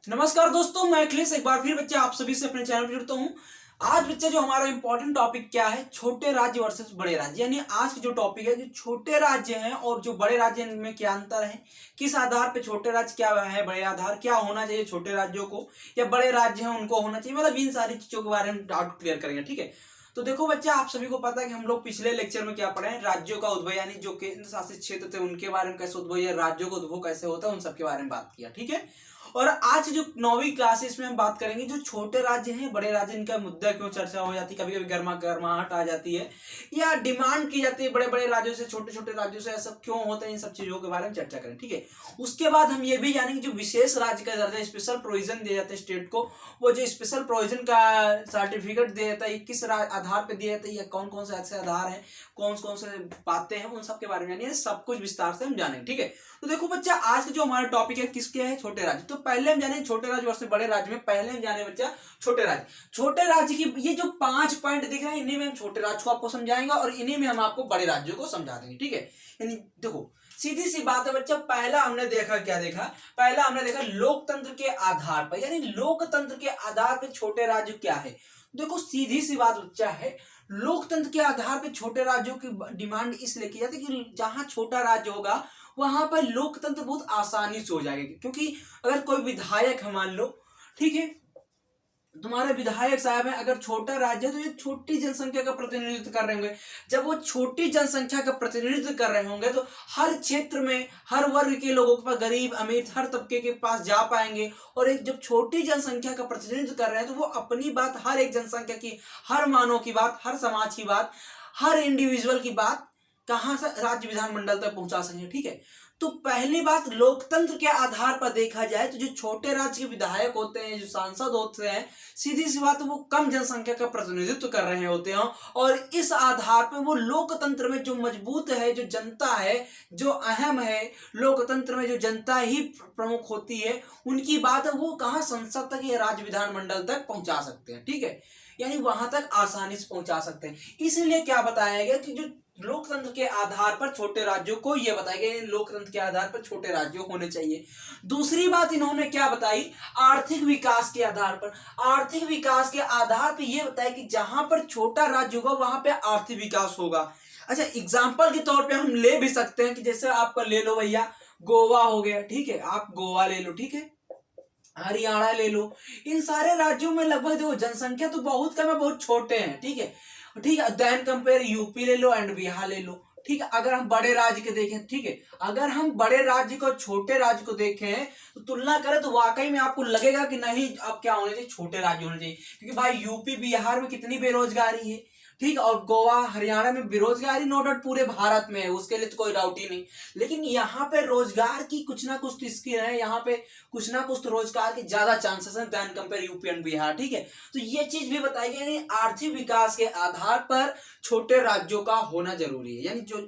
नमस्कार दोस्तों, मैं अखिलेश एक बार फिर बच्चे आप सभी से अपने चैनल पर जुड़ता हूँ। आज बच्चे जो हमारा इंपॉर्टेंट टॉपिक क्या है, छोटे राज्य वर्सेस बड़े राज्य। यानी आज का जो टॉपिक है, जो छोटे राज्य हैं और जो बड़े राज्य हैं, इनमें क्या अंतर है, किस आधार पे छोटे राज्य क्या है, बड़े आधार क्या होना चाहिए छोटे राज्यों को, या बड़े राज्य हैं उनको होना चाहिए। मतलब इन सारी चीजों के बारे में डाउट क्लियर करेंगे। ठीक है, तो देखो बच्चे, आप सभी को पता है कि हम लोग पिछले लेक्चर में क्या पढ़े हैं, राज्यों का उद्भव यानी जो केंद्र शासित क्षेत्र थे उनके बारे में कैसे उद्भव या राज्यों का उद्भव कैसे होता है, उन सब के बारे में बात किया। ठीक है, और आज जो 9वीं क्लासेस में हम बात करेंगे, जो छोटे राज्य हैं बड़े राज्य, इनका मुद्दा क्यों चर्चा हो जाती है, कभी कभी गर्माहट आ जाती है या डिमांड की जाती है बड़े बड़े राज्यों से छोटे छोटे राज्यों से, ऐसा क्यों होता है, इन सब चीजों के बारे में चर्चा करें। ठीक है, उसके बाद हम ये भी जानेंगे जो विशेष राज्य का दर्जा, स्पेशल प्रोविजन दिया जाता है स्टेट को, वो जो स्पेशल प्रोविजन का सर्टिफिकेट दिया जाता है किस आधार पर दिया जाता है, या कौन कौन से ऐसे आधार है, कौन कौन से बातें हैं, उन सब के बारे में यानी सब कुछ विस्तार से हम जानेंगे। ठीक है, तो देखो बच्चा, आज का जो हमारा टॉपिक है किसके है, छोटे राज्य। तो पहले हम जाने छोटे राज्य वर्सेस बड़े राज्य में, पहले हम जाने बच्चा छोटे राज्य। छोटे राज्य की ये जो 5 पॉइंट दिख रहे हैं, इन्हीं में हम छोटे राज्य को आपको समझाएंगे और इन्हीं में हम आपको बड़े राज्यों को समझा देंगे। ठीक है, यानी देखो सीधी सी बात है बच्चा, पहला हमने देखा क्या देखा, पहला हमने देखा लोकतंत्र के आधार पर, यानी लोकतंत्र के आधार पर छोटे राज्य क्या है। देखो सीधी सी बात बच्चा है, लोकतंत्र के आधार पर छोटे राज्यों की डिमांड इसलिए की जाती है कि जहां छोटा राज्य होगा वहां पर लोकतंत्र बहुत आसानी से हो जाएगा। क्योंकि अगर कोई विधायक है, मान लो, ठीक है, तुम्हारे विधायक साहब हैं, अगर छोटा राज्य है तो ये छोटी जनसंख्या का प्रतिनिधित्व कर रहे होंगे। जब वो छोटी जनसंख्या का प्रतिनिधित्व कर रहे होंगे तो हर क्षेत्र में हर वर्ग के लोगों के पास, गरीब अमीर हर तबके के पास जा पाएंगे। और एक जब छोटी जनसंख्या का प्रतिनिधित्व कर रहे हैं तो वो अपनी बात, हर एक जनसंख्या की, हर मानव की बात, हर समाज की बात, हर इंडिविजुअल की बात कहां से राज्य विधानमंडल तक पहुंचा सकेंगे। ठीक है, तो पहली बात, लोकतंत्र के आधार पर देखा जाए तो जो छोटे राज्य के विधायक होते हैं, जो सांसद होते हैं, सीधी सी बात वो कम जनसंख्या का प्रतिनिधित्व कर रहे होते हैं और इस आधार पर वो लोकतंत्र में जो मजबूत है, जो जनता है, जो अहम है, लोकतंत्र में जो जनता ही प्रमुख होती है, उनकी बात है वो कहां, संसद तक या राज्य विधानमंडल तक पहुंचा सकते हैं। ठीक है, यानी वहां तक आसानी से पहुंचा सकते हैं। इसलिए क्या बताया गया कि जो लोकतंत्र के आधार पर छोटे राज्यों को, यह बताया गया लोकतंत्र के आधार पर छोटे राज्यों होने चाहिए। दूसरी बात इन्होंने क्या बताई, आर्थिक विकास के आधार पर, आर्थिक विकास के आधार पर यह बताया कि जहां पर छोटा राज्य होगा वहां पे आर्थिक विकास होगा। अच्छा, एग्जाम्पल के तौर पे हम ले भी सकते हैं कि जैसे आपका ले लो भैया, गोवा हो गया। ठीक है, आप गोवा ले लो, ठीक है, हरियाणा ले लो, इन सारे राज्यों में लगभग देखो जनसंख्या तो बहुत कम है, बहुत छोटे हैं। ठीक है, ठीक है, देन कंपेयर यूपी ले लो एंड बिहार ले लो। ठीक है, अगर हम बड़े राज्य के देखें, ठीक है, अगर हम बड़े राज्य को छोटे राज्य को देखें तो तुलना करें तो वाकई में आपको लगेगा कि नहीं, अब क्या होने चाहिए, छोटे राज्य होने चाहिए। क्योंकि भाई यूपी बिहार में कितनी बेरोजगारी है, ठीक, और गोवा हरियाणा में बेरोजगारी नो डाउट पूरे भारत में है, उसके लिए तो कोई डाउट ही नहीं। लेकिन यहाँ पे रोजगार की कुछ ना कुछ तो स्किल है, यहाँ पे कुछ ना कुछ तो रोजगार के ज्यादा चांसेस हैं than compare UP and Bihar. ठीक है, तो ये चीज भी बताई गई, आर्थिक विकास के आधार पर छोटे राज्यों का होना जरूरी है, यानी जो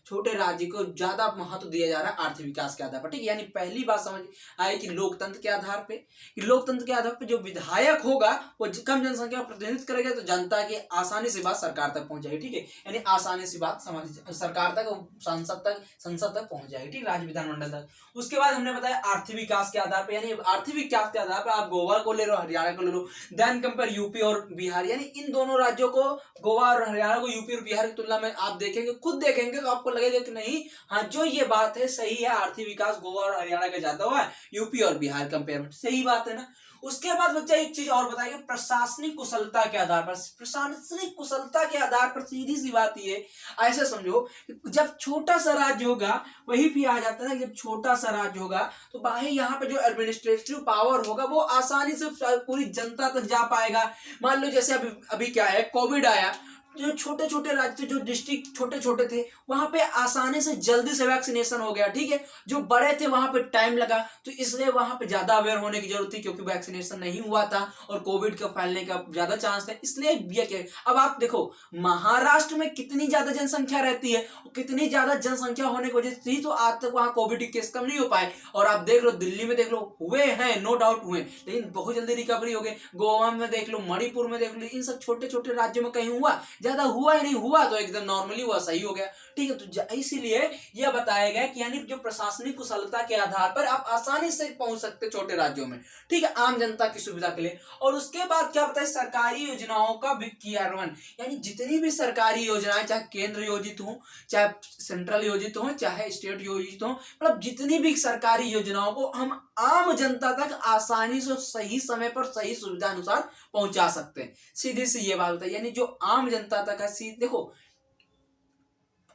छोटे राज्य को ज्यादा महत्व दिया जा रहा है आर्थिक विकास के आधार पर। ठीक है, यानी पहली बात समझ आए कि लोकतंत्र के आधार पे, कि लोकतंत्र के आधार पे जो विधायक होगा वो कम जनसंख्या का प्रतिनिधित्व करेगा तो जनता की आसानी से बात सरकार तक पहुंच जाएगी। ठीक है, यानी आसानी से बात समझ सरकार तक, संसद तक पहुंच जाएगी। ठीक, राज्य विधानमंडल तक। उसके बाद हमने बताया आर्थिक विकास के आधार पर, यानी आर्थिक विकास के आधार पर आप गोवा को ले लो, हरियाणा को ले लो, देन कंपेयर यूपी और बिहार, यानी इन दोनों राज्यों को, गोवा और हरियाणा को यूपी और बिहार की तुलना में आप देखेंगे, खुद देखेंगे तो आपको लगेगा कि नहीं, हाँ जो ये बात है सही है, आर्थिक विकास गोवा और हरियाणा का ज्यादा हुआ है यूपी और बिहार कंपेयर में, सही बात है ना। उसके बाद बच्चा एक चीज और बताइए, प्रशासनिक कुशलता के आधार पर, प्रशासनिक कुशलता के आधार पर सीधी सी बात ये, ऐसे समझो जब छोटा सा राज्य होगा, वही भी आ जाता है, जब छोटा सा राज्य होगा तो भाई यहाँ पे जो एडमिनिस्ट्रेटिव पावर होगा वो आसानी से पूरी जनता तक जा पाएगा। मान लो जैसे अभी क्या है, कोविड आया, जो छोटे छोटे राज्य थे, जो डिस्ट्रिक्ट छोटे छोटे थे, वहां पे आसानी से जल्दी से वैक्सीनेशन हो गया। ठीक है, जो बड़े थे वहां पे टाइम लगा, तो इसलिए वहां पे ज्यादा अवेयर होने की जरूरत थी, क्योंकि वैक्सीनेशन नहीं हुआ था और कोविड का फैलने का ज्यादा चांस था, इसलिए ये क्या। अब आप देखो महाराष्ट्र में कितनी ज्यादा जनसंख्या रहती है, कितनी ज्यादा जनसंख्या होने की वजह से तो आज तक वहां कोविड के केस कम नहीं हो पाए। और आप देख लो दिल्ली में देख लो, हुए हैं नो डाउट हुए, लेकिन बहुत जल्दी रिकवरी हो गई। गोवा में देख लो, मणिपुर में देख लो, इन सब छोटे छोटे राज्यों में कहीं हुआ, ज्यादा हुआ ही नहीं, हुआ तो एकदम नॉर्मली हुआ, सही हो गया, ठीक है। तो इसीलिए यह बताया गया कि यानी जो प्रशासनिक कुशलता के आधार पर आप आसानी से पहुंच सकते छोटे राज्यों में, ठीक है, आम जनता की सुविधा के लिए। और उसके बाद क्या बताया, सरकारी योजनाओं का क्रियान्वयन, यानी जितनी भी सरकारी योजनाएं, चाहे केंद्र योजित हो, चाहे सेंट्रल योजित हो, चाहे स्टेट योजित हो, मतलब जितनी भी सरकारी योजनाओं को हम आम जनता तक आसानी से सही समय पर सही सुविधा अनुसार पहुंचा सकते हैं। सीधी सी ये बात है, यानी जो आम जनता तक है, देखो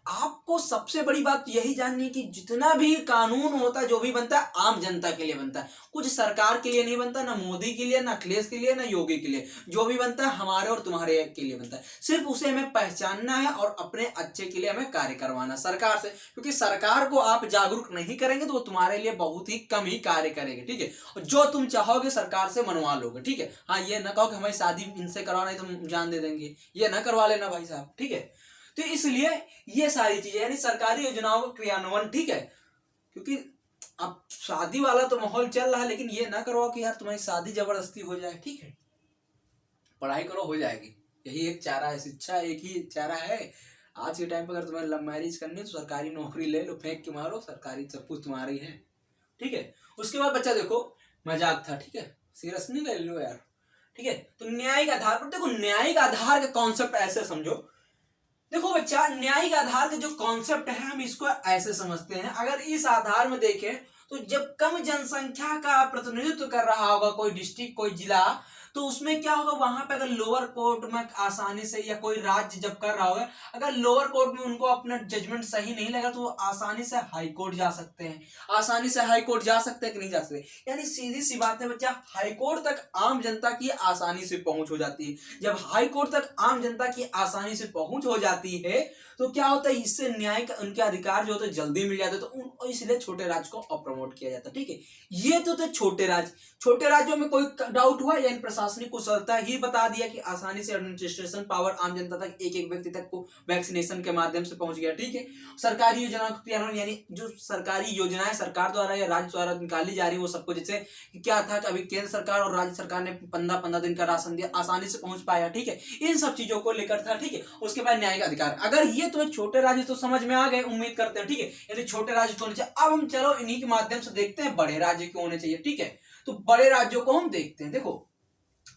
आपको सबसे बड़ी बात यही जाननी है कि जितना भी कानून होता है, जो भी बनता है, आम जनता के लिए बनता है, कुछ सरकार के लिए नहीं बनता, ना मोदी के लिए, ना अखिलेश के लिए, ना योगी के लिए। जो भी बनता है हमारे और तुम्हारे के लिए बनता है, सिर्फ उसे हमें पहचानना है और अपने अच्छे के लिए हमें कार्य करवाना सरकार से, क्योंकि सरकार को आप जागरूक नहीं करेंगे तो वो तुम्हारे लिए बहुत ही कम ही कार्य करेगी, ठीक है। और जो तुम चाहोगे सरकार से मनवा लोगे, ठीक है। हाँ, ये ना कहो कि हमारी शादी इनसे करवाना है तो जान दे देंगे, ये ना करवा लेना भाई साहब, ठीक है। तो इसलिए ये सारी चीजें, यानी सरकारी योजनाओं का क्रियान्वयन, ठीक है, क्योंकि अब शादी वाला तो माहौल चल रहा है, लेकिन ये ना करो कि यार तुम्हारी शादी जबरदस्ती हो जाए, ठीक है, पढ़ाई करो, हो जाएगी, यही एक चारा है, शिक्षा एक ही चारा है। आज के टाइम पर अगर तुम्हें लव मैरिज करनी है तो सरकारी नौकरी ले लो, फेंक के मारो, सरकारी सब कुछ तुम्हारी है, ठीक है। उसके बाद बच्चा देखो, मजाक था, ठीक है, सीरियस नहीं ले लो यार, ठीक है। तो न्यायिक आधार पर देखो, न्यायिक आधार का कॉन्सेप्ट ऐसे समझो, देखो बच्चा, न्यायिक आधार का जो कॉन्सेप्ट है हम इसको ऐसे समझते हैं, अगर इस आधार में देखें तो जब कम जनसंख्या का प्रतिनिधित्व कर रहा होगा कोई डिस्ट्रिक्ट, कोई जिला, तो उसमें क्या होगा, वहां पे अगर लोअर कोर्ट में आसानी से, या कोई राज्य जब कर रहा होगा, अगर लोअर कोर्ट में उनको अपना जजमेंट सही नहीं लगा तो वो आसानी से हाई कोर्ट जा सकते हैं, आसानी से हाई कोर्ट जा सकते हैं कि नहीं जा सकते। यानी सीधी सी बात है बच्चा, हाई कोर्ट तक आम जनता की आसानी से पहुंच हो जाती है। जब हाई कोर्ट तक आम जनता की आसानी से पहुंच हो जाती है तो क्या होता है, इससे न्याय का उनके अधिकार जो होते हैं जल्दी मिल जाते, तो इसलिए छोटे राज्य को अप्रमोट किया जाता है, ठीक है। ये तो थे छोटे राज्य। छोटे राज्यों में कोई डाउट हुआ, यानी प्रशासनिक कुशलता ही बता दिया कि आसानी से एडमिनिस्ट्रेशन पावर आम जनता तक, एक एक व्यक्ति तक को वैक्सीनेशन के माध्यम से पहुंच गया, ठीक है। सरकारी योजनाओं का क्रियान्वयन, यानी जो सरकारी योजनाएं सरकार द्वारा या राज्य द्वारा निकाली जा रही है वो सबको, जैसे क्या था कि अभी केंद्र सरकार और राज्य सरकार ने 15-15 दिन का राशन दिया, आसानी से पहुंच पाया, ठीक है। इन सब चीजों को लेकर था, ठीक है। उसके बाद न्यायिक अधिकार, अगर ये तो छोटे राज्य तो समझ में आ गए, उम्मीद करते हैं, ठीक है, यदि छोटे राज्य तो होने चाहिए। अब हम चलो इन्हीं के माध्यम से देखते हैं बड़े राज्य क्यों होने चाहिए, ठीक है। तो बड़े राज्यों को हम देखते हैं, देखो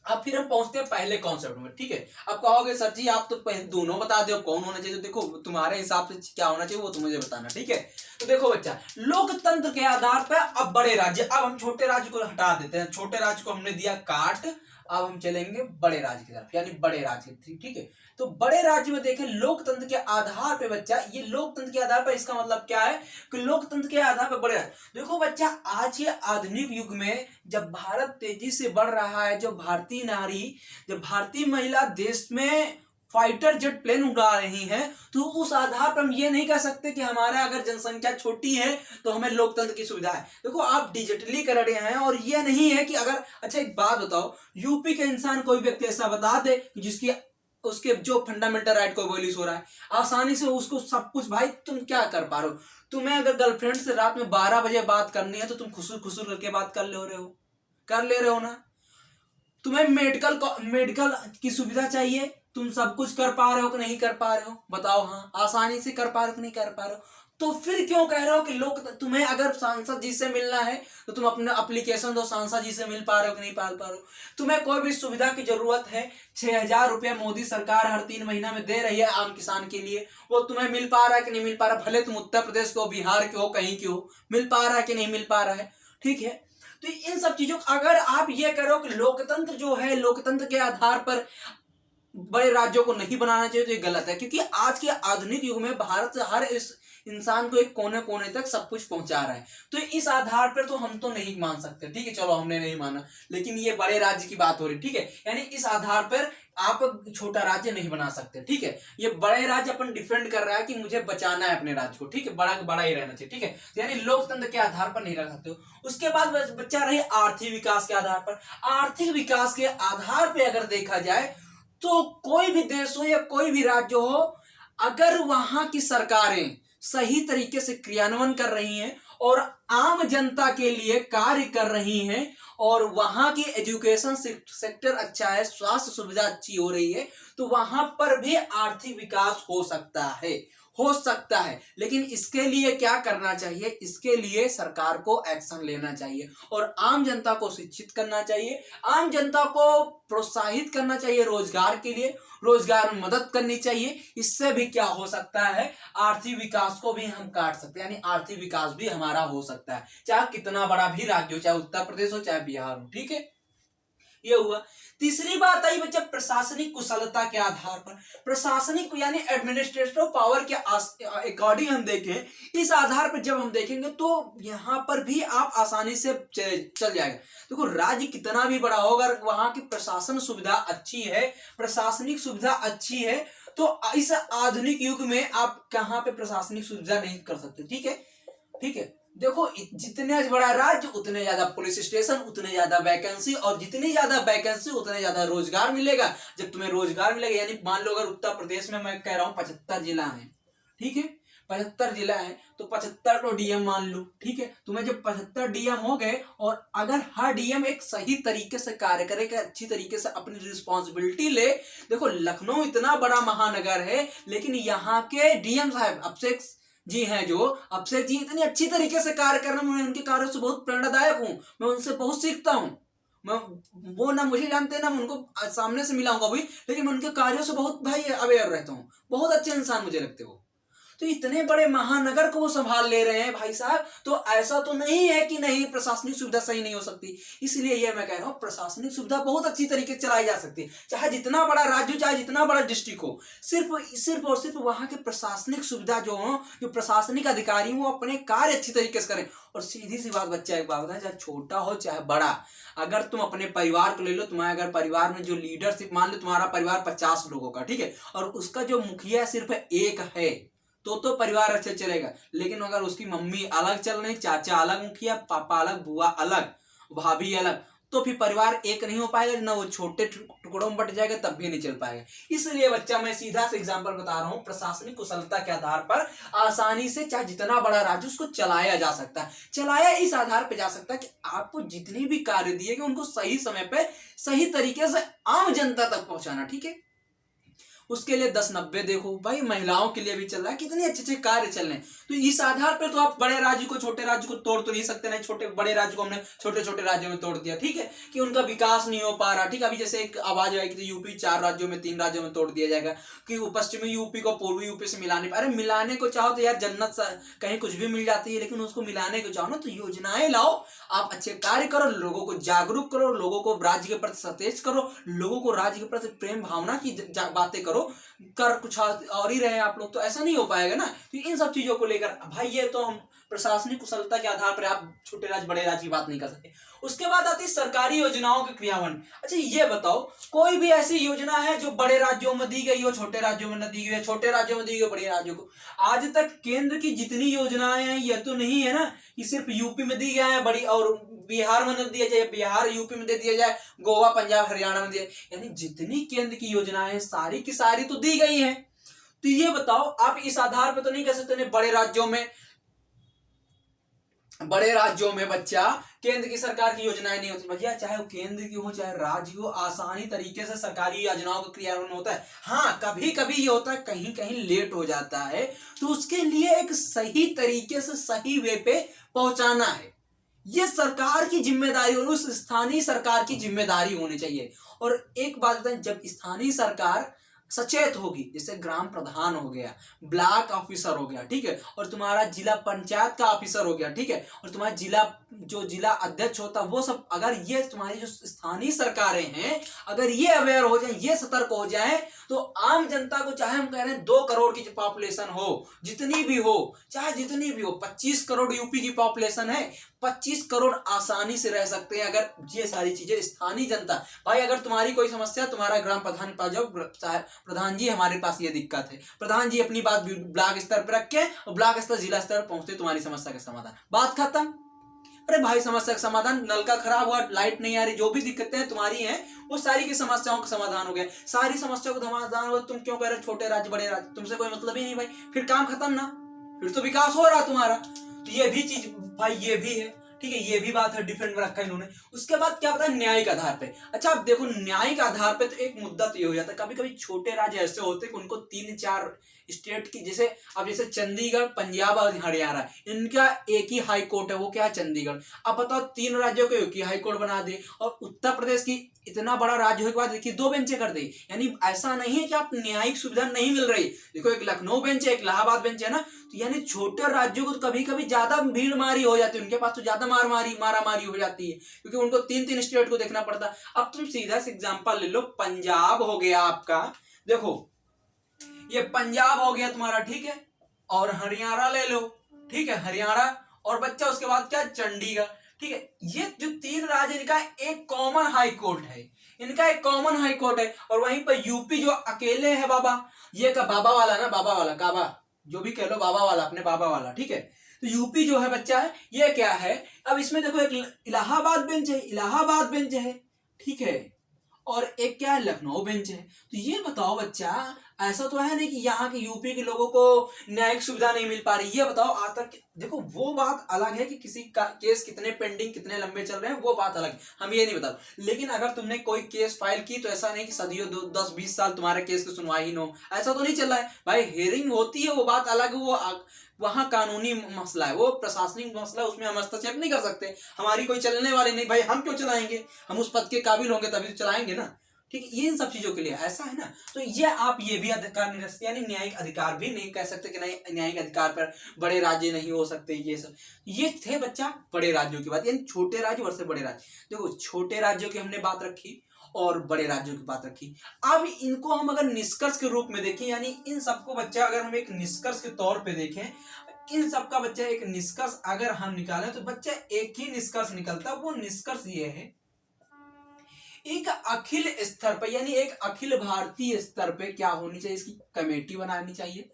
अब फिर हम पहुंचते हैं पहले कॉन्सेप्ट में, ठीक है। अब कहोगे सर जी आप तो दोनों बता दो कौन होना चाहिए, तो देखो तुम्हारे हिसाब से क्या होना चाहिए वो तुम मुझे बताना, ठीक है। तो देखो बच्चा, लोकतंत्र के आधार पर अब बड़े राज्य, अब हम छोटे राज्य को हटा देते हैं, छोटे राज्य को हमने दिया काट, अब हम चलेंगे बड़े राज्य की तरफ, यानी बड़े राज्य, ठीक है। तो बड़े राज्य में देखें लोकतंत्र के आधार पे बच्चा, ये लोकतंत्र के आधार पर, इसका मतलब क्या है कि लोकतंत्र के आधार पर बड़े राज्य। देखो बच्चा, आज के आधुनिक युग में जब भारत तेजी से बढ़ रहा है, जो भारतीय नारी, जब भारतीय महिला देश में फाइटर जेट प्लेन उड़ा रही हैं, तो उस आधार पर हम ये नहीं कह सकते कि हमारा अगर जनसंख्या छोटी है तो हमें लोकतंत्र की सुविधा है। देखो आप डिजिटली कर रहे हैं, और ये नहीं है कि अगर, अच्छा एक बात बताओ, यूपी के इंसान कोई व्यक्ति ऐसा बता दे कि जिसकी उसके जो फंडामेंटल राइट को वॉल्यूस हो रहा है, आसानी से उसको सब कुछ, भाई तुम क्या कर पा रहे हो, तुम्हें अगर गर्लफ्रेंड से रात में 12 बजे बात करनी है तो तुम खुसुर खुसुर करके बात कर ले रहे हो ना। तुम्हें मेडिकल की सुविधा चाहिए, तुम सब कुछ कर पा रहे हो कि नहीं कर पा रहे हो, बताओ। हाँ, आसानी से कर पा रहे हो कि नहीं कर पा रहे हो, तो फिर क्यों कह रहे हो कि लोग, तुम्हें अगर सांसद जी से मिलना है तो तुम अपने एप्लीकेशन दो, सांसद जी से मिल पा रहे हो कि नहीं पा रहे हो। तुम्हें कोई भी सुविधा की जरूरत है, 6,000 रुपया मोदी सरकार हर 3 महीना में दे रही है आम किसान के लिए, वो तुम्हें मिल पा रहा है कि नहीं मिल पा रहा, भले तुम उत्तर प्रदेश के हो, बिहार के हो, कहीं के हो, मिल पा रहा है कि नहीं मिल पा रहा है, ठीक है। तो इन सब चीजों, अगर आप ये करो कि लोकतंत्र जो है, लोकतंत्र के आधार पर बड़े राज्यों को नहीं बनाना चाहिए, तो ये गलत है, क्योंकि आज के आधुनिक युग में भारत हर इस इंसान को एक कोने कोने तक सब कुछ पहुंचा रहा है। तो इस आधार पर तो हम तो नहीं मान सकते, ठीक है, चलो हमने नहीं माना, लेकिन ये बड़े राज्य की बात हो रही, ठीक है। यानी इस आधार पर आप छोटा राज्य नहीं बना सकते, ठीक है। ये बड़े राज्य अपन डिफेंड कर रहा है कि मुझे बचाना है अपने राज्य को, ठीक है, बड़ा बड़ा ही रहना चाहिए, ठीक है। यानी लोकतंत्र के आधार पर नहीं रख सकते हो। उसके बाद बच्चा रही आर्थिक विकास के आधार पर। आर्थिक विकास के आधार पर अगर देखा जाए तो कोई भी देश हो या कोई भी राज्य हो, अगर वहां की सरकारें सही तरीके से क्रियान्वयन कर रही हैं और आम जनता के लिए कार्य कर रही हैं और वहां की एजुकेशन सेक्टर अच्छा है, स्वास्थ्य सुविधा अच्छी हो रही है, तो वहां पर भी आर्थिक विकास हो सकता है, हो सकता है। लेकिन इसके लिए क्या करना चाहिए, इसके लिए सरकार को एक्शन लेना चाहिए और आम जनता को शिक्षित करना चाहिए, आम जनता को प्रोत्साहित करना चाहिए रोजगार के लिए, रोजगार में मदद करनी चाहिए। इससे भी क्या हो सकता है, आर्थिक विकास को भी हम काट सकते हैं, यानी आर्थिक विकास भी हमारा हो सकता है, चाहे कितना बड़ा भी राज्य हो, चाहे उत्तर प्रदेश हो चाहे बिहार हो। ठीक है, ये हुआ। तीसरी बात आई बच्चा प्रशासनिक कुशलता के आधार पर, प्रशासनिक यानी एडमिनिस्ट्रेटिव पावर के अकॉर्डिंग हम देखें, इस आधार पर जब हम देखेंगे तो यहां पर भी आप आसानी से चल जाएगा। देखो राज्य कितना भी बड़ा हो, अगर वहां की प्रशासन सुविधा अच्छी है, प्रशासनिक सुविधा अच्छी है, तो इस आधुनिक युग में आप कहां पे प्रशासनिक सुविधा नहीं कर सकते। ठीक है, ठीक है। देखो जितने बड़ा राज्य उतने ज्यादा पुलिस स्टेशन, उतने ज्यादा वैकेंसी, और जितनी ज्यादा वैकेंसी उतने ज्यादा रोजगार मिलेगा। जब तुम्हें रोजगार मिलेगा, यानी मान लो अगर उत्तर प्रदेश में मैं कह रहा हूं 75 जिला है, ठीक है, 75 जिला है, तो 75 तो डीएम मान लो। ठीक है, तुम्हें जब 75 डीएम हो गए, और अगर हर डीएम एक सही तरीके से कार्य करेगा, अच्छी तरीके से अपनी रिस्पॉन्सिबिलिटी ले। देखो लखनऊ इतना बड़ा महानगर है, लेकिन यहाँ के डीएम साहब अभिषेक जी हैं, जो अभिषेक जी इतनी अच्छी तरीके से कार्य कर रहे हैं, मैं उनके कार्यों से बहुत प्रेरणादायक हूँ, मैं उनसे बहुत सीखता हूँ। मैं वो ना मुझे जानते ना, मैं उनको सामने से मिला हूँ कभी, लेकिन मैं उनके कार्यों से बहुत भाई अवेयर रहता हूँ, बहुत अच्छे इंसान मुझे लगते हो। तो इतने बड़े महानगर को वो संभाल ले रहे हैं भाई साहब, तो ऐसा तो नहीं है कि नहीं प्रशासनिक सुविधा सही नहीं हो सकती। इसलिए ये मैं कह रहा हूँ प्रशासनिक सुविधा बहुत अच्छी तरीके से चलाई जा सकती है, चाहे जितना बड़ा राज्य हो, चाहे जितना बड़ा डिस्ट्रिक्ट हो। सिर्फ और सिर्फ वहां के प्रशासनिक सुविधा जो हो, जो प्रशासनिक अधिकारी हो, अपने कार्य अच्छी तरीके से करें। और सीधी सी बात बच्चा, एक बात बताए, चाहे छोटा हो चाहे बड़ा, अगर तुम अपने परिवार को ले लो, तुम्हारे अगर परिवार में जो लीडरशिप, मान लो तुम्हारा परिवार 50 लोगों का, ठीक है, और उसका जो मुखिया सिर्फ एक है, तो परिवार अच्छे चलेगा। लेकिन अगर उसकी मम्मी अलग चल रही, चाचा अलग मुखिया, पापा अलग, बुआ अलग, भाभी अलग, तो फिर परिवार एक नहीं हो पाएगा ना, वो छोटे टुकड़ों में बट जाएगा, तब भी नहीं चल पाएगा। इसलिए बच्चा मैं सीधा सा एग्जांपल बता रहा हूं, प्रशासनिक कुशलता के आधार पर आसानी से चाहे जितना बड़ा राज्य उसको चलाया जा सकता है। चलाया इस आधार पर जा सकता है कि आपको जितनी भी कार्य दिए गए उनको सही समय पे सही तरीके से आम जनता तक पहुंचाना। ठीक है, उसके लिए 10-90 देखो भाई, महिलाओं के लिए भी चल रहा है, कितने अच्छे अच्छे कार्य चल रहे हैं। तो इस आधार पर तो आप बड़े राज्य को छोटे राज्य को तोड़ तो नहीं सकते, नहीं छोटे बड़े राज्य को हमने छोटे छोटे राज्यों में तोड़ दिया, ठीक है, कि उनका विकास नहीं हो पा रहा। ठीक है, अभी जैसे एक आवाज आई कि यूपी 4 राज्यों में 3 राज्यों में तोड़ दिया जाएगा, कि वो पश्चिमी यूपी को पूर्वी यूपी से मिलाने, अरे मिलाने को चाहो तो यार जन्नत कहीं कुछ भी मिल जाती है, लेकिन उसको मिलाने को चाहो ना तो योजनाएं लाओ, आप अच्छे कार्य करो, लोगों को जागरूक करो, लोगों को राज्य के प्रति सतेज करो, लोगों को राज्य के प्रति प्रेम भावना की बातें करो, कर कुछ और ही रहे आप लोग, तो ऐसा नहीं हो पाएगा ना। तो इन सब चीजों को लेकर भाई, ये तो हम प्रशासनिक कुशलता के आधार पर आप छोटे राज्य बड़े राज्य की बात नहीं कर सकते। उसके बाद आती है सरकारी योजनाओं के क्रियान्वयन। अच्छा ये बताओ, कोई भी ऐसी योजना है जो बड़े राज्यों में दी गई हो, छोटे राज्यों में न दी गई है, छोटे राज्यों में दी गई बड़े राज्यों को? आज तक केंद्र की जितनी योजनाएं हैं, यह तो नहीं है ना कि सिर्फ यूपी में दी गई है बड़ी, और बिहार में न दिया जाए, बिहार यूपी में दे दिया जाए, गोवा पंजाब हरियाणा में दिया, यानी जितनी केंद्र की योजनाएं सारी की सारी तो दी गई है। तो ये बताओ, आप इस आधार पर तो नहीं कह सकते बड़े राज्यों में बच्चा केंद्र की सरकार की योजनाएं नहीं होती। भैया चाहे वो केंद्र की हो चाहे राज्य हो, आसानी तरीके से सरकारी योजनाओं का क्रियान्वयन होता है। हाँ कभी कभी ये होता है, कहीं कहीं लेट हो जाता है, तो उसके लिए एक सही तरीके से सही वे पे पहुंचाना है, ये सरकार की जिम्मेदारी और उस स्थानीय सरकार की जिम्मेदारी होनी चाहिए। और एक बात बताएं, जब स्थानीय सरकार सचेत होगी, जैसे ग्राम प्रधान हो गया, ब्लॉक ऑफिसर हो गया, ठीक है, और तुम्हारा जिला पंचायत का ऑफिसर हो गया, ठीक है, और तुम्हारा जिला अध्यक्ष होता, वो सब अगर ये तुम्हारी जो स्थानीय सरकारें हैं अगर ये अवेयर हो जाए, ये सतर्क हो जाए, तो आम जनता को, चाहे हम कह रहे हैं 2 करोड़ की पॉपुलेशन हो, जितनी भी हो, चाहे जितनी भी हो, 25 करोड़ यूपी की पॉपुलेशन है, 25 करोड़ आसानी से रह सकते हैं अगर ये सारी चीजें स्थानीय जनता। भाई अगर तुम्हारी कोई समस्या, तुम्हारा ग्राम प्रधान के पास जाओ, प्रधान जी हमारे पास ये दिक्कत है, प्रधान जी अपनी बात ब्लॉक स्तर पर रख के, और ब्लॉक स्तर जिला स्तर पर पहुंचते तुम्हारी समस्या का समाधान, बात खत्म। अरे भाई समस्या का समाधान, नल का खराब हुआ, लाइट नहीं आ रही, जो भी दिक्कतें तुम्हारी हैं वो सारी की समस्याओं का समाधान हो गया, सारी समस्याओं का समाधान हो। तुम क्यों कह रहे हो छोटे राज्य बड़े राज्य, तुमसे कोई मतलब ही नहीं भाई, फिर काम खत्म ना, फिर तो विकास हो रहा तुम्हारा। तो ये भी चीज भाई ये भी है, ठीक है, ये भी बात है डिफरेंट में रखा इन्होंने। उसके बाद क्या बताया, न्यायिक आधार पे। अच्छा अब देखो न्यायिक आधार पे तो एक मुद्दा तो ये हो जाता है, कभी कभी छोटे राज्य ऐसे होते हैं कि उनको 3-4 स्टेट की, जैसे अब जैसे चंडीगढ़, पंजाब और हरियाणा, इनका एक ही हाई कोर्ट है, वो क्या है, चंडीगढ़। अब बताओ 3 राज्यों को एक ही हाई कोर्ट बना दे, और उत्तर प्रदेश की इतना बड़ा राज्य होने के बाद देखिए 2 बेंचें कर दे। यानी ऐसा नहीं है कि आप न्यायिक सुविधा नहीं मिल रही, देखो एक लखनऊ बेंच है, एक इलाहाबाद बेंच है ना, तो यानी छोटे राज्यों को तो कभी कभी ज्यादा भीड़ मारी हो जाती है, उनके पास तो ज्यादा मारा मारी हो जाती है, क्योंकि उनको 3-3 स्टेट को देखना पड़ता है। अब तुम सीधा से एग्जांपल ले लो, पंजाब हो गया आपका, देखो ये पंजाब हो गया तुम्हारा, ठीक है, और हरियाणा ले लो, ठीक है, हरियाणा, और बच्चा उसके बाद क्या, चंडीगढ़, ठीक है। ये जो 3 राज्य, इनका एक कॉमन हाई कोर्ट है, इनका एक कॉमन हाई कोर्ट है। और वहीं पर यूपी जो अकेले है बाबा, ये का बाबा वाला ना, बाबा वाला, काबा जो भी कह लो, बाबा वाला, अपने बाबा वाला, ठीक है। तो यूपी जो है बच्चा है, ये क्या है, अब इसमें देखो एक इलाहाबाद बेंच है, इलाहाबाद बेंच है, ठीक है, और एक क्या है, लखनऊ बेंच है। तो ये बताओ बच्चा, ऐसा तो है नहीं कि यहाँ के यूपी के लोगों को न्यायिक सुविधा नहीं मिल पा रही। ये बताओ आज तक, देखो वो बात अलग है कि किसी का केस कितने पेंडिंग, कितने लंबे चल रहे हैं, वो बात अलग है, हम ये नहीं बता। लेकिन अगर तुमने कोई केस फाइल की तो ऐसा नहीं कि सदियों 10-20 साल तुम्हारे केस की सुनवाई न हो, ऐसा तो नहीं चल रहा है भाई। हियरिंग होती है, वो बात अलग है, वो वहाँ कानूनी मसला है, वो प्रशासनिक मसला है, उसमें हम हस्तक्षेप नहीं कर सकते। हमारी कोई चलने वाली नहीं भाई, हम क्यों चलाएंगे, हम उस पद के काबिल होंगे तभी तो चलाएंगे ना, ठीक है। ये इन सब चीजों के लिए ऐसा है ना। तो ये आप ये भी अधिकार निरस्त, यानी न्यायिक अधिकार भी नहीं कह सकते कि नहीं, न्यायिक अधिकार पर बड़े राज्य नहीं हो सकते। ये सब ये थे बच्चा बड़े राज्यों की बात, यानी छोटे राज्य वर्सेस बड़े राज्य। देखो छोटे राज्यों की हमने बात रखी और बड़े राज्यों की बात रखी। अब इनको हम अगर निष्कर्ष के रूप में देखें, यानी इन सबको बच्चा अगर हम एक निष्कर्ष के तौर पे देखें, इन सबका बच्चा एक निष्कर्ष अगर हम निकालें तो बच्चा एक ही निष्कर्ष निकलता है। वो निष्कर्ष ये है, एक अखिल स्तर पर, यानी एक अखिल भारतीय स्तर पे क्या होनी चाहिए, इसकी कमेटी बनानी चाहिए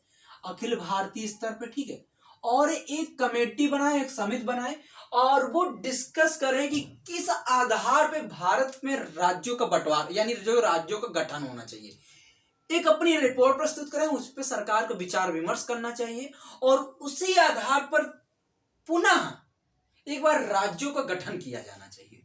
अखिल भारतीय स्तर पे, ठीक है। और एक कमेटी बनाए, एक समिति बनाए, और वो डिस्कस करें कि किस आधार पे भारत में राज्यों का बंटवारा, यानी जो राज्यों का गठन होना चाहिए, एक अपनी रिपोर्ट प्रस्तुत करें, उस पर सरकार को विचार विमर्श करना चाहिए, और उसी आधार पर पुनः एक बार राज्यों का गठन किया जाना चाहिए।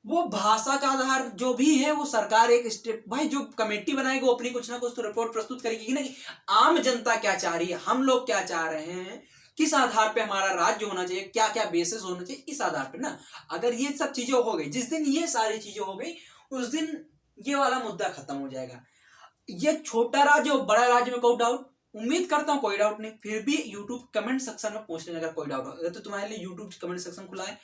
वो भाषा का आधार जो भी है, वो सरकार एक स्टेप, भाई जो कमेटी बनाएगी वो अपनी कुछ ना कुछ तो रिपोर्ट प्रस्तुत करेगी ना, कि आम जनता क्या चाह रही है, हम लोग क्या चाह रहे हैं, किस आधार पे हमारा राज्य होना चाहिए, क्या क्या बेसिस होना चाहिए, इस आधार पे ना। अगर ये सब चीजें हो गई, जिस दिन ये सारी चीजें हो गई, उस दिन ये वाला मुद्दा खत्म हो जाएगा। ये छोटा राज्य और बड़ा राज्य में कोई डाउट, उम्मीद करता हूँ कोई डाउट नहीं, फिर भी यूट्यूब कमेंट सेक्शन में पूछ लेना अगर कोई डाउट हो तो। तुम्हारे लिए यूट्यूब कमेंट सेक्शन खुला है,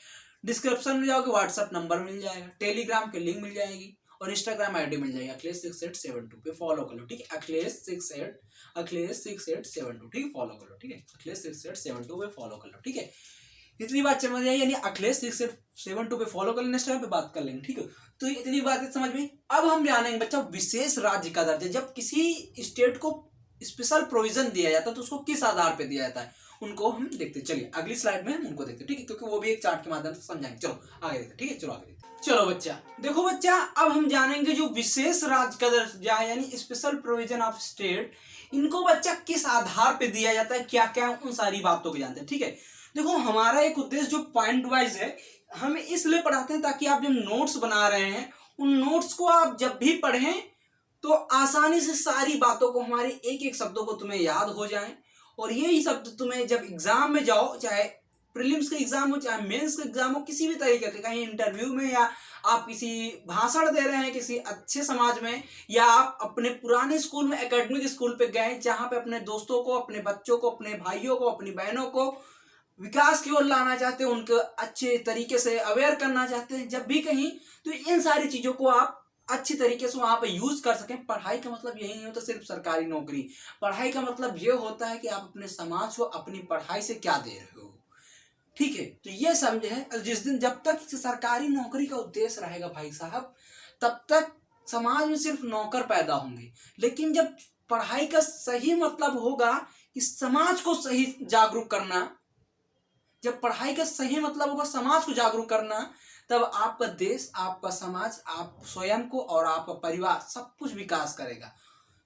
डिस्क्रिप्शन में जाओगे, व्हाट्सएप नंबर मिल जाएगा, टेलीग्राम की लिंक मिल जाएगी, और इंस्टाग्राम आईडी मिल जाएगी अखिलेश6872 पे फॉलो कर लो, ठीक है। अखिलेश6872, ठीक है, फॉलो कर लो, ठीक है, अखिलेश6872 पे फॉलो कर लो, ठीक है। इतनी बात समझ आई, यानी अखिलेश6872 पे फॉलो कर लेना, इंस्टाग्राम पे बात कर लेंगे, ठीक है। तो इतनी बात समझ में। अब हम जानेंगे बच्चा विशेष राज्य का दर्जा, जब किसी स्टेट को स्पेशल प्रोविजन दिया जाता है तो उसको किस आधार पे दिया जाता है, उनको हम देखते हैं। चलिए अगली स्लाइड में हम उनको देखते हैं, ठीक है, क्योंकि वो भी एक चार्ट के माध्यम से समझाएंगे। चलो आगे देखते हैं, ठीक है, चलो आगे देखते हैं। चलो बच्चा देखो, बच्चा अब हम जानेंगे जो विशेष राज्य का दर्जा है, यानी स्पेशल प्रोविजन ऑफ स्टेट, इनको बच्चा किस आधार पे दिया जाता है, क्या क्या, उन सारी बातों को जानते हैं, ठीक है। देखो हमारा एक उद्देश्य जो पॉइंट वाइज है, हम इसलिए पढ़ाते हैं ताकि आप जब नोट्स बना रहे हैं, उन नोट्स को आप जब भी पढ़ें तो आसानी से सारी बातों को, हमारे एक एक शब्दों को तुम्हें याद हो जाए, और यही शब्द तुम्हें जब एग्जाम में जाओ, चाहे प्रीलिम्स का एग्जाम हो, चाहे मेंस का एग्जाम हो, किसी भी तरीके के, कहीं इंटरव्यू में, या आप किसी भाषण दे रहे हैं किसी अच्छे समाज में, या आप अपने पुराने स्कूल में, एकेडमिक स्कूल पे गए जहां पे अपने दोस्तों को, अपने बच्चों को, अपने भाइयों को, अपनी बहनों को विकास की ओर लाना चाहते हैं, उनको अच्छे तरीके से अवेयर करना चाहते हैं, जब भी कहीं, तो इन सारी चीजों को आप अच्छी तरीके से वहां पे यूज कर सकें। पढ़ाई का मतलब यही नहीं होता सिर्फ सरकारी नौकरी, पढ़ाई का मतलब ये होता है कि आप अपने समाज को अपनी पढ़ाई से क्या दे रहे हो, ठीक है। तो ये समझे, जिस दिन जब तक सरकारी नौकरी का उद्देश्य रहेगा भाई साहब, तब तक समाज में सिर्फ नौकर पैदा होंगे। लेकिन जब पढ़ाई का सही मतलब होगा कि समाज को सही जागरूक करना, जब पढ़ाई का सही मतलब होगा समाज को जागरूक करना, तब आपका देश, आपका समाज, आप स्वयं को और आपका परिवार सब कुछ विकास करेगा।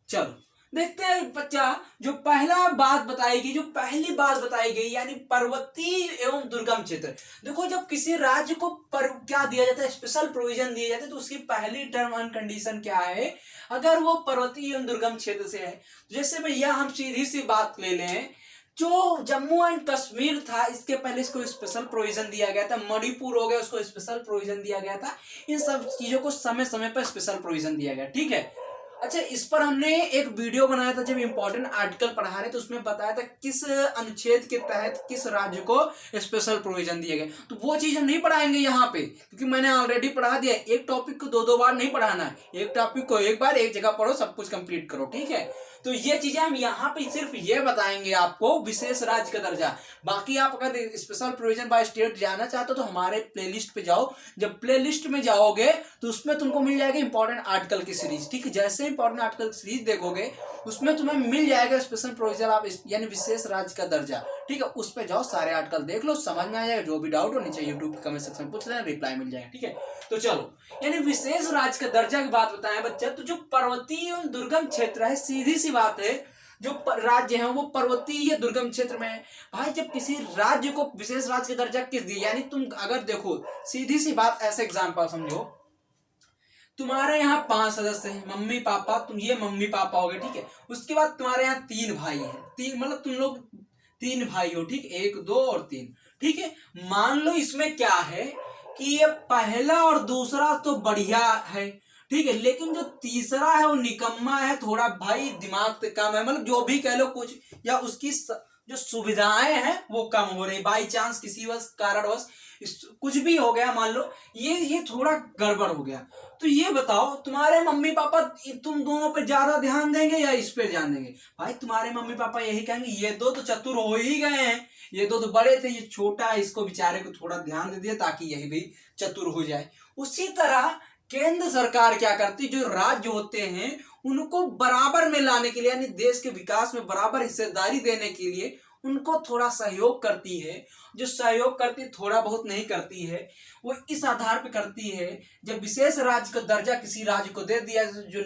चलो देखते हैं बच्चा, जो पहला बात बताई गई, जो पहली बात बताई गई यानी पर्वतीय एवं दुर्गम क्षेत्र। देखो जब किसी राज्य को क्या दिया जाता है, स्पेशल प्रोविजन दिए जाते हैं, तो उसकी पहली टर्म एंड कंडीशन क्या है, अगर वो पर्वतीय एवं दुर्गम क्षेत्र से है। जैसे भैया हम सीधी सी बात ले लें, जो जम्मू एंड कश्मीर था इसके पहले इसको स्पेशल प्रोविजन दिया गया था, मणिपुर हो गया उसको स्पेशल प्रोविजन दिया गया था, इन सब चीजों को समय समय पर स्पेशल प्रोविजन दिया गया, ठीक है। अच्छा, इस पर हमने एक वीडियो बनाया था जब इंपॉर्टेंट आर्टिकल पढ़ा रहे, तो उसमें बताया था किस अनुच्छेद के तहत किस राज्य को स्पेशल प्रोविजन दिए गए। तो वो चीज हम नहीं पढ़ाएंगे यहाँ पे, क्योंकि मैंने ऑलरेडी पढ़ा दिया। एक टॉपिक को दो दो बार नहीं पढ़ाना है, एक टॉपिक को एक बार एक जगह पढ़ो, सब कुछ कंप्लीट करो, ठीक है। तो ये चीजें हम यहाँ पे सिर्फ ये बताएंगे आपको, विशेष राज्य का दर्जा। बाकी आप अगर स्पेशल प्रोविजन बाय स्टेट जाना चाहते हो तो हमारे प्लेलिस्ट पे जाओ। जब प्लेलिस्ट में जाओगे तो उसमें तुमको मिल जाएगा इंपॉर्टेंट आर्टिकल की सीरीज, ठीक है। जैसे इंपॉर्टेंट आर्टिकल सीरीज देखोगे उसमें तुम्हें मिल जाएगा स्पेशल प्रोविजन आप यानी विशेष राज्य का दर्जा, ठीक है। उस पर जाओ, सारे आर्टिकल देख लो, समझ में आ जाएगा। जो भी डाउट हो नीचे यूट्यूब के कमेंट सेक्शन में पूछ लेना, रिप्लाई मिल जाएगा, ठीक है। तो चलो, यानी विशेष राज्य का दर्जा की बात बताएं बच्चा, तो जो पर्वतीय एवं दुर्गम क्षेत्र है, सीधी सी बात है, जो राज्य है वो पर्वतीय दुर्गम क्षेत्र में है। भाई जब किसी राज्य को विशेष राज्य का दर्जा किस दिया, यानी तुम अगर देखो सीधी सी बात, ऐसे एग्जांपल समझो, तुम्हारे यहाँ 5 सदस्य हैं, मम्मी पापा, तुम ये मम्मी पापा हो गए, ठीक है। उसके बाद तुम्हारे यहाँ 3 भाई हैं, 3 मतलब तुम लोग 3 भाई हो, ठीक, 1 2 और 3, ठीक है। मान लो इसमें क्या है कि ये पहला और दूसरा तो बढ़िया है, ठीक है, लेकिन जो तीसरा है वो निकम्मा है, थोड़ा भाई दिमाग से कम है, मतलब जो भी कह लो कुछ, या उसकी जो सुविधाएं हैं वो कम हो रही, बाई चांस किसी कारणवश कुछ भी हो गया, मान लो ये थोड़ा गड़बड़ हो गया। तो ये बताओ तुम्हारे मम्मी पापा तुम दोनों पे ज्यादा ध्यान देंगे या इस पे ध्यान देंगे? भाई तुम्हारे मम्मी पापा यही कहेंगे ये दो तो चतुर हो ही गए हैं, ये दो तो बड़े थे, ये छोटा है, इसको बेचारे को थोड़ा ध्यान दे दिया ताकि यही भी चतुर हो जाए। उसी तरह केंद्र सरकार क्या करती, जो राज्य होते हैं उनको बराबर में लाने के लिए, यानी देश के विकास में बराबर हिस्सेदारी देने के लिए उनको थोड़ा सहयोग करती है। जो सहयोग करती थोड़ा बहुत नहीं करती है, वो इस आधार पर करती है, जब विशेष राज्य का दर्जा किसी राज्य को दे दिया, जो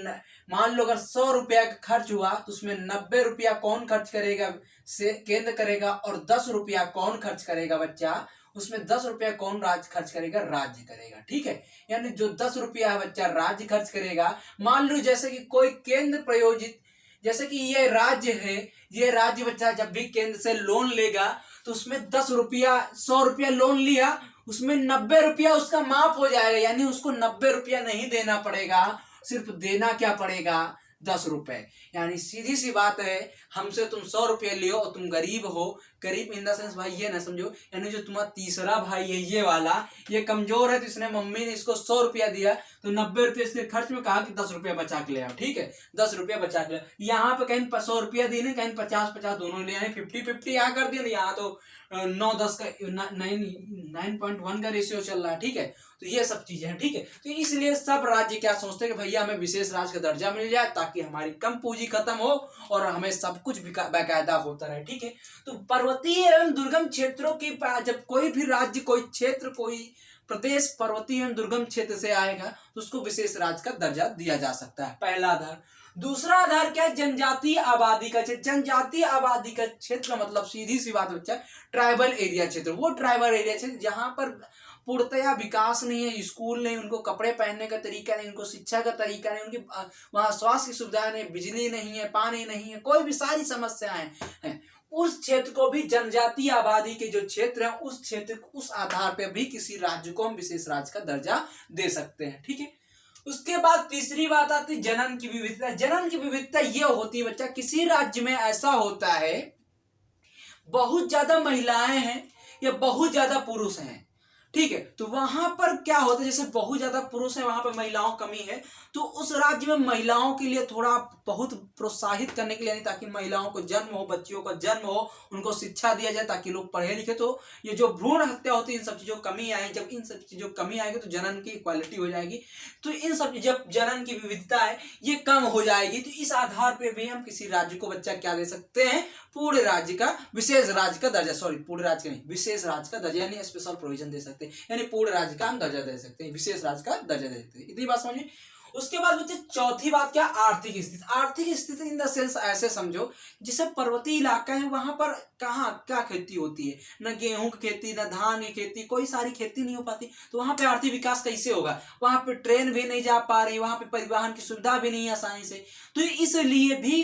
मान लो अगर 100 रुपया का खर्च हुआ तो उसमें 90 रुपया कौन खर्च करेगा, से केंद्र करेगा, और 10 रुपया कौन खर्च करेगा बच्चा, उसमें 10 रुपया कौन राज्य खर्च करेगा, राज्य करेगा, ठीक है। यानी जो 10 रुपया है बच्चा राज्य खर्च करेगा। मान लो जैसे कि कोई केंद्र प्रायोजित, जैसे कि ये राज्य है, ये राज्य बच्चा जब भी केंद्र से लोन लेगा तो उसमें 10 रुपया 100 रुपया लोन लिया, उसमें 90 रुपया उसका माफ हो जाएगा, यानी उसको 90 रुपया नहीं देना पड़ेगा, सिर्फ देना क्या पड़ेगा, 10 रुपए। यानी सीधी सी बात है, हमसे तुम 100 रुपये लियो और तुम गरीब हो, गरीब इन द सेंस भाई ये ना समझो, यानी जो तुम्हारा तीसरा भाई है ये वाला, ये कमजोर है, तो इसने मम्मी ने इसको 100 रुपया दिया तो 90 रुपये इसके खर्च में कहा कि 10 रुपया बचा के ले आओ, ठीक है, 10 रुपया बचा के ले। यहाँ पे कहीं 100 रुपया दी नहीं, कहीं 50-50 दोनों ले, यानी 50-50 यहाँ कर दिया, यहाँ तो 9-10 का 9.1 का रेशियो चल रहा है, ठीक है। तो ये सब चीजें हैं, ठीक है। तो इसलिए सब राज्य क्या सोचते हैं कि भैया हमें विशेष राज्य का दर्जा मिल जाए ताकि हमारी कम पूंजी खत्म हो और हमें सब कुछ बाकायदा होता रहे, ठीक है। तो पर्वतीय एवं दुर्गम क्षेत्रों की जब कोई भी राज्य, कोई क्षेत्र, कोई प्रदेश पर्वतीय एवं दुर्गम क्षेत्र से आएगा तो उसको विशेष राज्य का दर्जा दिया जा सकता है, पहला आधार। दूसरा आधार क्या है, जनजातीय आबादी का क्षेत्र। जनजातीय आबादी का क्षेत्र का मतलब सीधी सी बात बच्चा, ट्राइबल एरिया क्षेत्र। वो ट्राइबल एरिया क्षेत्र जहां पर पूर्णतया विकास नहीं है, स्कूल नहीं, उनको कपड़े पहनने का तरीका नहीं, उनको शिक्षा का तरीका नहीं, उनकी वहां स्वास्थ्य की सुविधा नहीं, बिजली नहीं है, पानी नहीं है, कोई भी सारी समस्याएं हैं, उस क्षेत्र को भी जनजातीय आबादी के जो क्षेत्र है उस क्षेत्र को, उस आधार पर भी किसी राज्य को हम विशेष राज्य का दर्जा दे सकते हैं, ठीक है। उसके बाद तीसरी बात आती है जनन की विविधता। जनन की विविधता यह होती है बच्चा, किसी राज्य में ऐसा होता है बहुत ज्यादा महिलाएं हैं या बहुत ज्यादा पुरुष हैं, ठीक है। तो वहां पर क्या होता है, जैसे बहुत ज्यादा पुरुष है, वहां पर महिलाओं कमी है, तो उस राज्य में महिलाओं के लिए थोड़ा बहुत प्रोत्साहित करने के लिए, ताकि महिलाओं को जन्म हो, बच्चियों का जन्म हो, उनको शिक्षा दिया जाए ताकि लोग पढ़े लिखे, तो ये जो भ्रूण हत्या होती है इन सब चीजों कमी आए, जब इन सब चीजों कमी आएगी तो जनन की इक्वालिटी हो जाएगी। तो इन सब जब जनन की विविधता है ये कम हो जाएगी, तो इस आधार पर भी हम किसी राज्य को बच्चा क्या दे सकते हैं, पूरे राज्य का विशेष राज्य का दर्जा, सॉरी पूरे राज्य का नहीं, विशेष राज्य का दर्जा यानी स्पेशल प्रोविजन दे सकते हैं, यानी पूरे राज्य का हम दर्जा दे सकते हैं, विशेष राज्य का दर्जा दे सकते हैं। इतनी बात समझिए। उसके बाद बच्चे चौथी बात क्या, आर्थिक स्थिति। आर्थिक स्थिति इन द सेंस ऐसे समझो, जैसे पर्वतीय इलाका है वहां पर कहाँ क्या खेती होती है, न गेहूं की खेती, न धान की खेती, कोई सारी खेती नहीं हो पाती, तो वहां पे आर्थिक विकास कैसे होगा। वहां पे ट्रेन भी नहीं जा पा रही, वहां पे परिवहन की सुविधा भी नहीं है आसानी से, तो इसलिए भी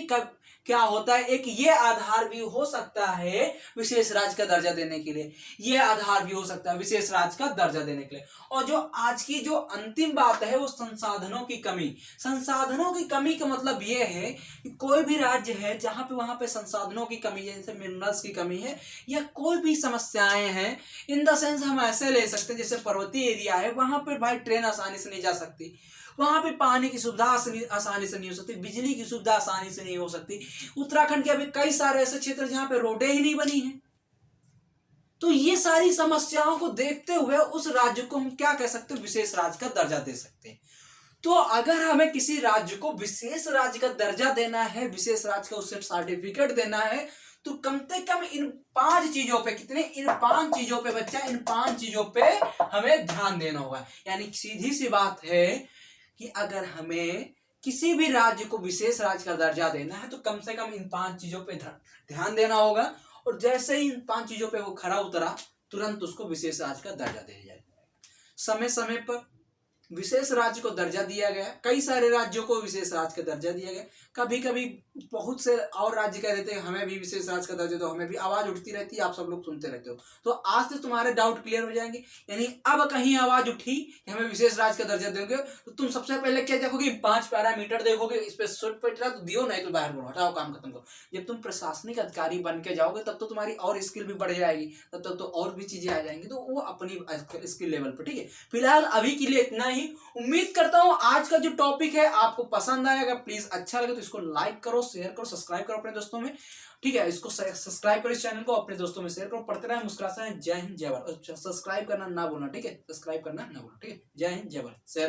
क्या होता है, एक ये आधार भी हो सकता है विशेष राज्य का दर्जा देने के लिए, ये आधार भी हो सकता है विशेष राज्य का दर्जा देने के लिए। और जो आज की जो अंतिम बात है वो संसाधनों की कमी। संसाधनों की कमी का मतलब ये है कि कोई भी राज्य है जहां पे वहां पे संसाधनों की कमी है, जैसे मिनरल्स की कमी है या कोई भी समस्याएं हैं, इन द सेंस हम ऐसे ले सकते हैं जैसे पर्वतीय एरिया है वहां पर भाई ट्रेन आसानी से नहीं जा सकती, वहां पे पानी की सुविधा आसानी से नहीं हो सकती, बिजली की सुविधा आसानी से नहीं हो सकती। उत्तराखंड के अभी कई सारे ऐसे क्षेत्र जहां पे रोडें ही नहीं बनी है। तो ये सारी समस्याओं को देखते हुए उस राज्य को हम क्या कह सकते हैं, विशेष राज्य का दर्जा दे सकते हैं। तो अगर हमें किसी राज्य को विशेष राज्य का दर्जा देना है, विशेष राज्य का उससे सर्टिफिकेट देना है, तो कम से कम इन 5 चीजों पे, कितने, इन 5 चीजों पे बच्चा, इन 5 चीजों पे हमें ध्यान देना होगा। यानी सीधी सी बात है कि अगर हमें किसी भी राज्य को विशेष राज्य का दर्जा देना है तो कम से कम इन 5 चीजों पे ध्यान देना होगा, और जैसे ही इन 5 चीजों पे वो खरा उतरा तुरंत उसको विशेष राज्य का दर्जा दिया जाएगा। समय समय पर विशेष राज्य को दर्जा दिया गया, कई सारे राज्यों को विशेष राज्य का दर्जा दिया गया। कभी कभी बहुत से और राज्य कह देते हैं हमें भी विशेष राज्य का दर्जा दो, हमें भी आवाज उठती रहती है, आप सब लोग सुनते रहते हो। तो आज से तुम्हारे डाउट क्लियर हो जाएंगे। यानी अब कहीं आवाज उठी कि हमें विशेष राज्य का दर्जा दोगे तो तुम सबसे पहले क्या देखोगे, 5 पैरामीटर देखोगे, इस पे सुट पे तो दियो, नहीं तो बाहर बोलो, हटाओ, काम खत्म करो। जब तुम प्रशासनिक अधिकारी बन के जाओगे तब तो तुम्हारी और स्किल भी बढ़ जाएगी, तब तक तो और भी चीजें आ जाएंगी, तो वो अपनी स्किल लेवल पर। ठीक है, फिलहाल अभी के लिए इतना ही। उम्मीद करता हूं आज का जो टॉपिक है आपको पसंद आएगा। प्लीज अच्छा लगे तो इसको लाइक करो, शेयर करो, सब्सक्राइब करो अपने दोस्तों में। ठीक है, इसको सब्सक्राइब करो, इस चैनल को अपने दोस्तों में शेयर करो। पढ़ते रहे, मुस्कुराते रहे। जय हिंद, जय भारत। सब्सक्राइब करना ना भूलना, ठीक है, सब्सक्राइब करना ना भूलना, ठीक है। जय हिंद, जय भारत। शेयर